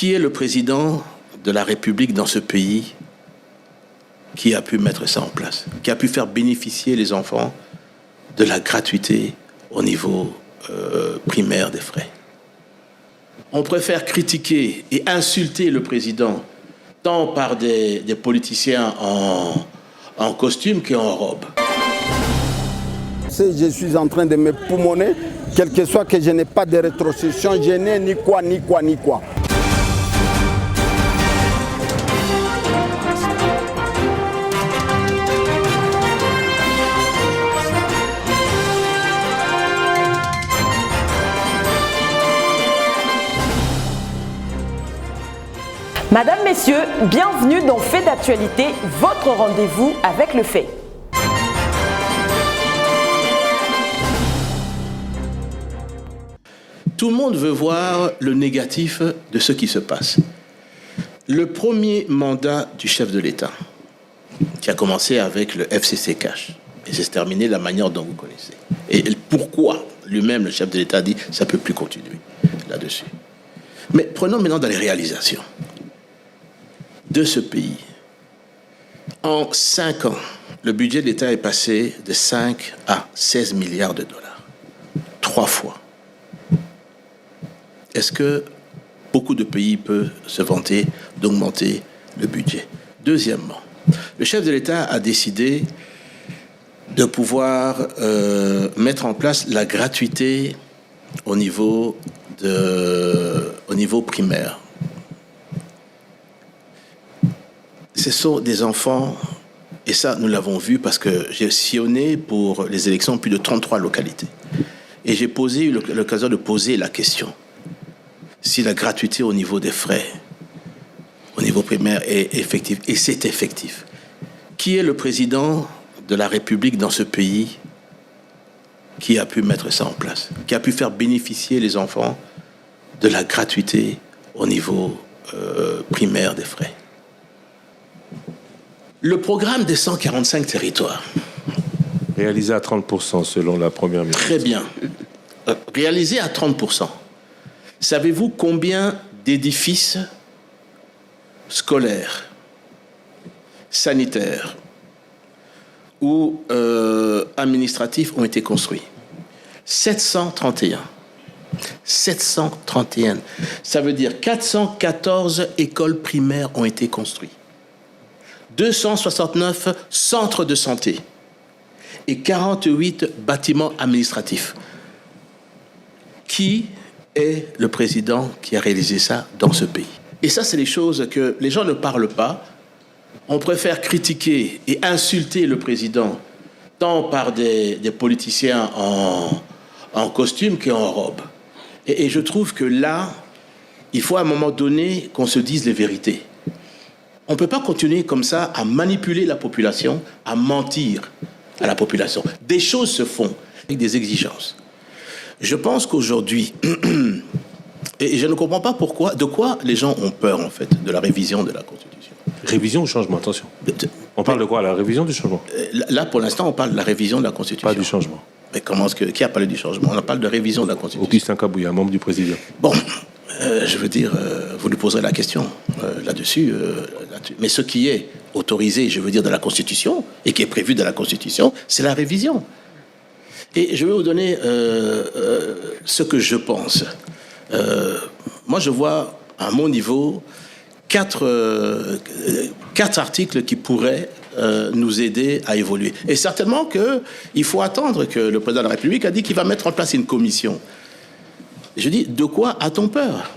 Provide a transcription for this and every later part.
Qui est le président de la République dans ce pays qui a pu mettre ça en place, qui a pu faire bénéficier les enfants de la gratuité au niveau primaire des frais? On préfère critiquer et insulter le président tant par des politiciens en costume qu'en robe. Je suis en train de me poumonner, quel que soit que je n'ai pas de rétrocession, je n'ai ni quoi. Madame, Messieurs, bienvenue dans Fait d'actualité, votre rendez-vous avec le fait. Tout le monde veut voir le négatif de ce qui se passe. Le premier mandat du chef de l'État, qui a commencé avec le FCC Cash, et c'est terminé de la manière dont vous connaissez. Et pourquoi lui-même, le chef de l'État, dit ça ne peut plus continuer là-dessus. Mais prenons maintenant dans les réalisations de ce pays. En 5 ans, le budget de l'État est passé de 5 à 16 milliards de dollars. 3 fois. Est-ce que beaucoup de pays peuvent se vanter d'augmenter le budget? Deuxièmement, le chef de l'État a décidé de pouvoir mettre en place la gratuité au niveau primaire. Ce sont des enfants, et ça nous l'avons vu parce que j'ai sillonné pour les élections plus de 33 localités. Et j'ai eu l'occasion de poser la question. Si la gratuité au niveau des frais, au niveau primaire, est effective, et c'est effectif, qui est le président de la République dans ce pays qui a pu mettre ça en place, qui a pu faire bénéficier les enfants de la gratuité au niveau primaire des frais? Le programme des 145 territoires. Réalisé à 30% selon la première ministre. Très bien. Réalisé à 30%. Savez-vous combien d'édifices scolaires, sanitaires ou administratifs ont été construits? 731. 731. Ça veut dire 414 écoles primaires ont été construites. 269 centres de santé et 48 bâtiments administratifs. Qui est le président qui a réalisé ça dans ce pays? Et ça, c'est les choses que les gens ne parlent pas. On préfère critiquer et insulter le président tant par des politiciens en costume qu'en robe. Et je trouve que là, il faut à un moment donné qu'on se dise les vérités. On ne peut pas continuer comme ça à manipuler la population, à mentir à la population. Des choses se font avec des exigences. Je pense qu'aujourd'hui, et je ne comprends pas de quoi les gens ont peur en fait, de la révision de la Constitution. Révision ou changement, attention. On parle de quoi, la révision du changement? Là, pour l'instant, on parle de la révision de la Constitution. Pas du changement. Mais qui a parlé du changement? On parle de révision de la Constitution. Augustin Kabouya, membre du président. Bon, je veux dire, vous lui poserez la question là-dessus. Mais ce qui est autorisé, je veux dire, dans la Constitution, et qui est prévu dans la Constitution, c'est la révision. Et je vais vous donner ce que je pense. Moi, je vois, à mon niveau, 4 articles qui pourraient nous aider à évoluer. Et certainement qu'il faut attendre que le président de la République a dit qu'il va mettre en place une commission. Je dis, de quoi a-t-on peur?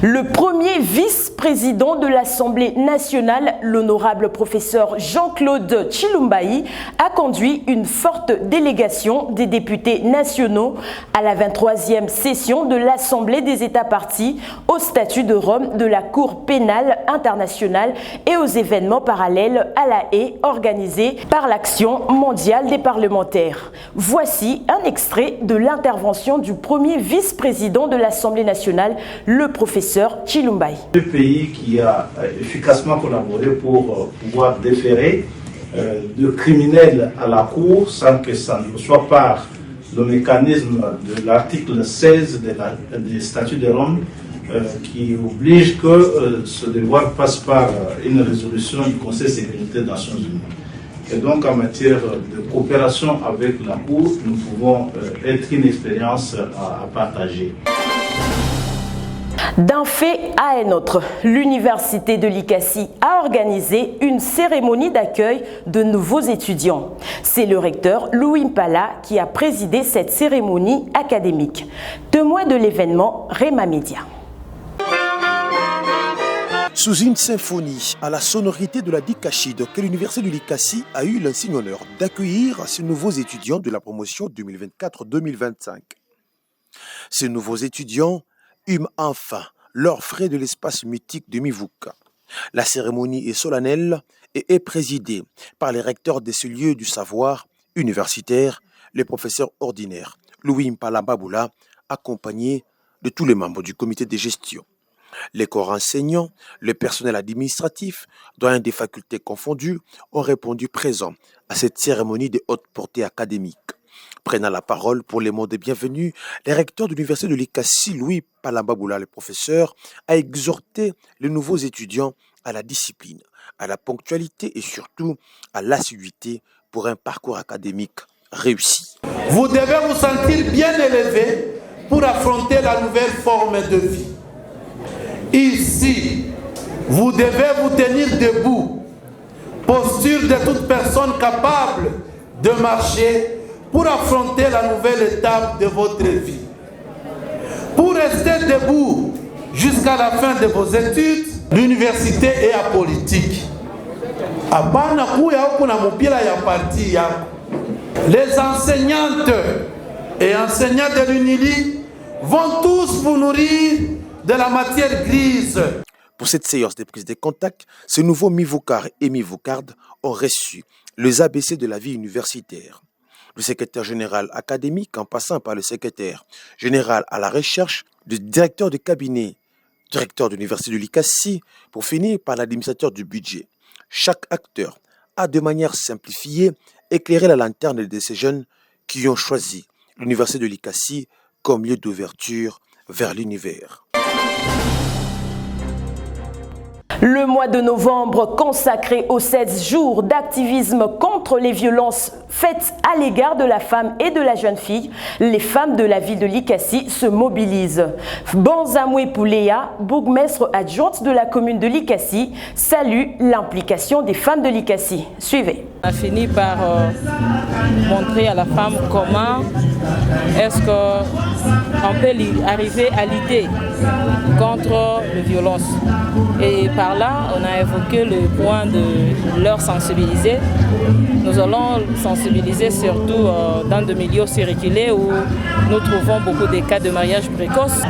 Le premier vice-président de l'Assemblée nationale, l'honorable professeur Jean-Claude Tshilumbayi, a conduit une forte délégation des députés nationaux à la 23e session de l'Assemblée des États parties au statut de Rome de la Cour pénale internationale et aux événements parallèles à La Haye organisés par l'Action mondiale des parlementaires. Voici un extrait de l'intervention du premier vice-président de l'Assemblée nationale, le professeur Tshilumbayi. Le pays qui a efficacement collaboré pour pouvoir déférer de criminels à la Cour sans que ça ne soit pas le mécanisme de l'article 16 des statuts de Rome qui oblige que ce devoir passe par une résolution du Conseil de sécurité des Nations Unies. Et donc en matière de coopération avec la Cour, nous pouvons être une expérience à partager. D'un fait à un autre, l'Université de l'ICASSI a organisé une cérémonie d'accueil de nouveaux étudiants. C'est le recteur Louis Mpala qui a présidé cette cérémonie académique. Témoin de l'événement, Rema Media. Sous une symphonie à la sonorité de la Dikachid, que l'Université de l'ICASSI a eu l'insigne honneur d'accueillir ces nouveaux étudiants de la promotion 2024-2025. Ces nouveaux étudiants hument enfin leurs frais de l'espace mythique de Mivuka. La cérémonie est solennelle et est présidée par les recteurs de ce lieu du savoir universitaire, les professeurs ordinaires, Louis Mpala Baboula, accompagné de tous les membres du comité de gestion. Les corps enseignants, le personnel administratif, doyens des facultés confondues, ont répondu présents à cette cérémonie de haute portée académique. Prenant la parole pour les mots de bienvenue, le recteur de l'Université de l'ICASSI, Louis Palambaboula, le professeur, a exhorté les nouveaux étudiants à la discipline, à la ponctualité et surtout à l'assiduité pour un parcours académique réussi. Vous devez vous sentir bien élevé pour affronter la nouvelle forme de vie. Ici, vous devez vous tenir debout, posture de toute personne capable de marcher pour affronter la nouvelle étape de votre vie. Pour rester debout jusqu'à la fin de vos études, l'université est apolitique. Les enseignantes et enseignants de l'UNILI vont tous vous nourrir de la matière grise. Pour cette séance de prise de contact, ces nouveaux Mivukar et Mivukardes ont reçu les ABC de la vie universitaire. Le secrétaire général académique en passant par le secrétaire général à la recherche, le directeur de cabinet, directeur de l'Université de l'ICASSI, pour finir par l'administrateur du budget. Chaque acteur a de manière simplifiée éclairé la lanterne de ces jeunes qui ont choisi l'Université de l'ICASSI comme lieu d'ouverture vers l'univers. Le mois de novembre consacré aux 16 jours d'activisme contre les violences faites à l'égard de la femme et de la jeune fille, les femmes de la ville de l'ICASSI se mobilisent. Banzamwe Pouléa, bourgmestre adjointe de la commune de l'ICASSI, salue l'implication des femmes de l'ICASSI. Suivez. On a fini par montrer à la femme comment est-ce qu'on peut arriver à l'idée contre les violences. Et par là, on a évoqué le point de leur sensibiliser. Nous allons sensibiliser surtout dans des milieux circulés où nous trouvons beaucoup de cas de mariage précoce.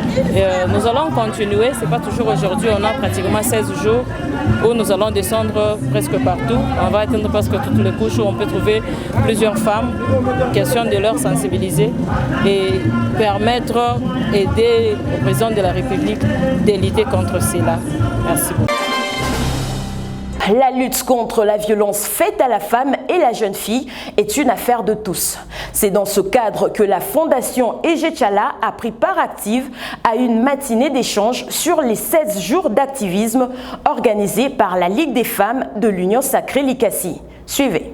Nous allons continuer, ce n'est pas toujours aujourd'hui, on a pratiquement 16 jours où nous allons descendre presque partout. On va atteindre presque toutes les couches où on peut trouver plusieurs femmes. Question de leur sensibiliser et permettre, aider le président de la République de lutter contre cela. Merci beaucoup. La lutte contre la violence faite à la femme et la jeune fille est une affaire de tous. C'est dans ce cadre que la Fondation Ejechala a pris part active à une matinée d'échange sur les 16 jours d'activisme organisés par la Ligue des femmes de l'Union sacrée l'ICASSI. Suivez.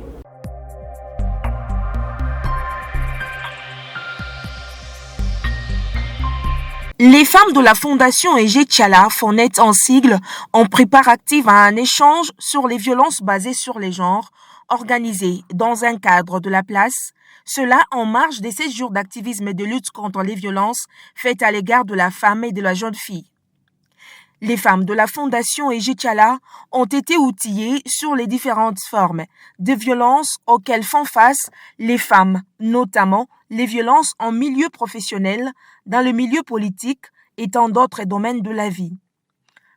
Les femmes de la Fondation Ejechala, FONET en sigle, ont pris part active à un échange sur les violences basées sur les genres, organisé dans un cadre de la place, cela en marge des 16 jours d'activisme et de lutte contre les violences faites à l'égard de la femme et de la jeune fille. Les femmes de la Fondation Ejechala ont été outillées sur les différentes formes de violences auxquelles font face les femmes, notamment les violences en milieu professionnel, dans le milieu politique et tant d'autres domaines de la vie.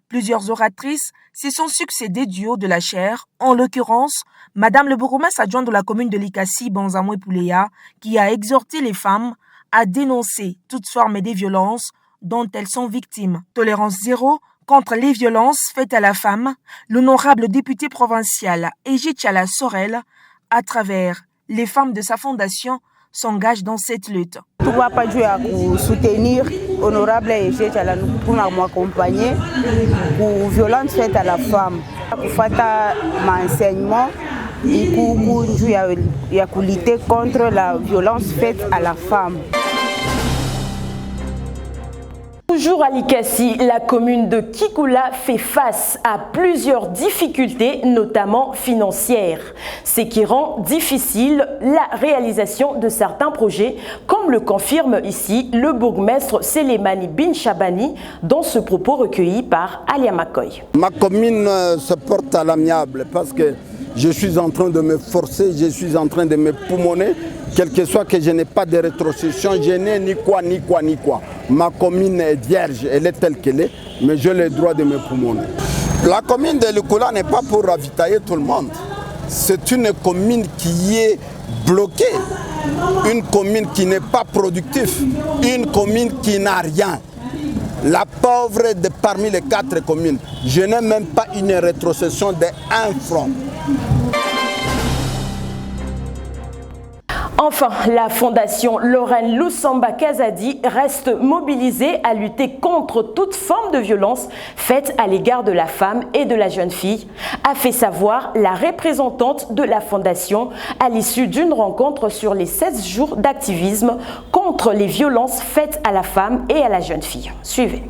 Plusieurs oratrices se sont succédées du haut de la chaire, en l'occurrence, Madame le bourgmestre adjoint de la commune de l'ICASSI, Banzamwe Pouléa, qui a exhorté les femmes à dénoncer toute forme de violences dont elles sont victimes. Tolérance zéro contre les violences faites à la femme, l'honorable député provincial Ejechala Sorel, à travers les femmes de sa fondation, s'engage dans cette lutte. Pourquoi pas jouer à soutenir honorable Ege Tchala pour m'accompagner pour violence faite à la femme. Pour faire mon enseignement et pour lutter contre la violence faite à la femme. Toujours à Likassi, la commune de Kikula fait face à plusieurs difficultés, notamment financières, ce qui rend difficile la réalisation de certains projets, comme le confirme ici le bourgmestre Selemani Bin Chabani dans ce propos recueilli par Alia Makoy. Ma commune se porte à l'amiable parce que je suis en train de me forcer, je suis en train de me poumonner. Quel que soit que je n'ai pas de rétrocession, je n'ai ni quoi. Ma commune est vierge, elle est telle qu'elle est, mais j'ai le droit de me poumonner. La commune de Likula n'est pas pour ravitailler tout le monde. C'est une commune qui est bloquée, une commune qui n'est pas productive, une commune qui n'a rien. La pauvre de parmi les 4 communes, je n'ai même pas une rétrocession de 1 franc. Enfin, la fondation Lorraine Lusamba Kazadi reste mobilisée à lutter contre toute forme de violence faite à l'égard de la femme et de la jeune fille, a fait savoir la représentante de la fondation à l'issue d'une rencontre sur les 16 jours d'activisme contre les violences faites à la femme et à la jeune fille. Suivez.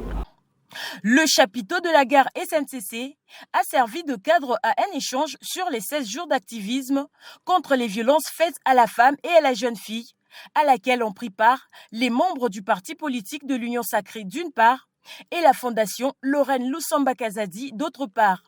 Le chapiteau de la gare SNCC a servi de cadre à un échange sur les 16 jours d'activisme contre les violences faites à la femme et à la jeune fille, à laquelle ont pris part les membres du parti politique de l'Union Sacrée d'une part et la fondation Lorraine Lusamba Kazadi d'autre part.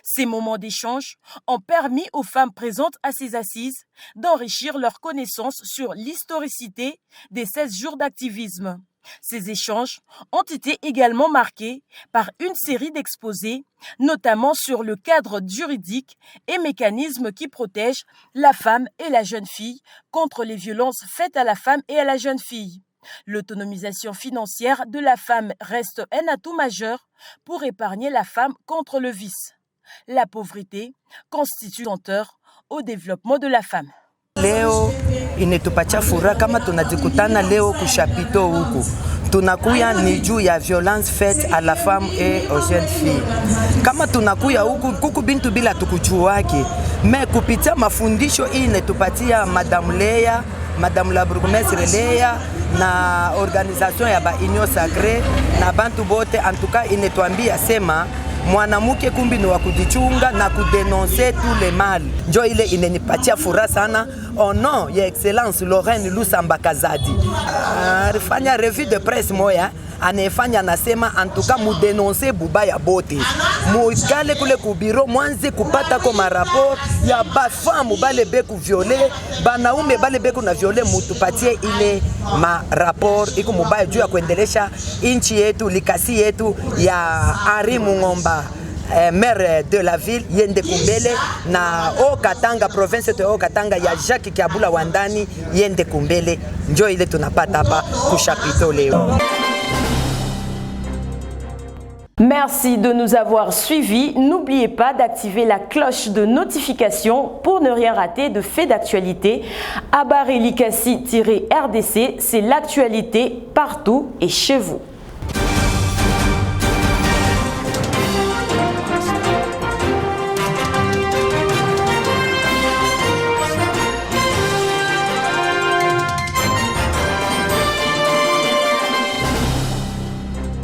Ces moments d'échange ont permis aux femmes présentes à ces assises d'enrichir leurs connaissances sur l'historicité des 16 jours d'activisme. Ces échanges ont été également marqués par une série d'exposés, notamment sur le cadre juridique et mécanismes qui protègent la femme et la jeune fille contre les violences faites à la femme et à la jeune fille. L'autonomisation financière de la femme reste un atout majeur pour épargner la femme contre le vice. La pauvreté constitue moteur au développement de la femme. Leo inetupatia furaha kama tunajikutana leo kushapito huku. Tunakuya ni juu ya violence faite à la femme et aux jeunes filles. Kama tunakuya huku kuku bintu bila tukuchuwake. Me kupitia mafundisho hii inetupatia Madame Leya, Madame la Bourgmestre Leya na organisation ya ba Union Sacrée na bantu bote antuka inetuambia sema mwanamke kumbi ni wa kujichunga na kudenoncer tous les mal. Njo ile inenipatia furaha sana. Au nom ya Excellence Lorraine Lusamba Kazadi. Alifanya revue de presse moya, anefanya nasema antuka mudenoncer bubaya bote. Muikale kule kubiro mwanze kupata kwa maraport ya bafamu bale beku viole, banaume bale beku na viole mutupatie ile maraport iko mubaya juu ya kuendelesha inchi yetu, Likasi yetu ya Henri Mungomba. Maire de la ville Yende Kumbele na Okatanga province de Okatanga ya Jacques Kiabula Wandani Yende Kumbele njo ile tunapata hapa kushapito leo. Merci de nous avoir suivis. N'oubliez pas d'activer la cloche de notification pour ne rien rater de faits d'actualité. Habari Likasi-RDC, c'est l'actualité partout et chez vous.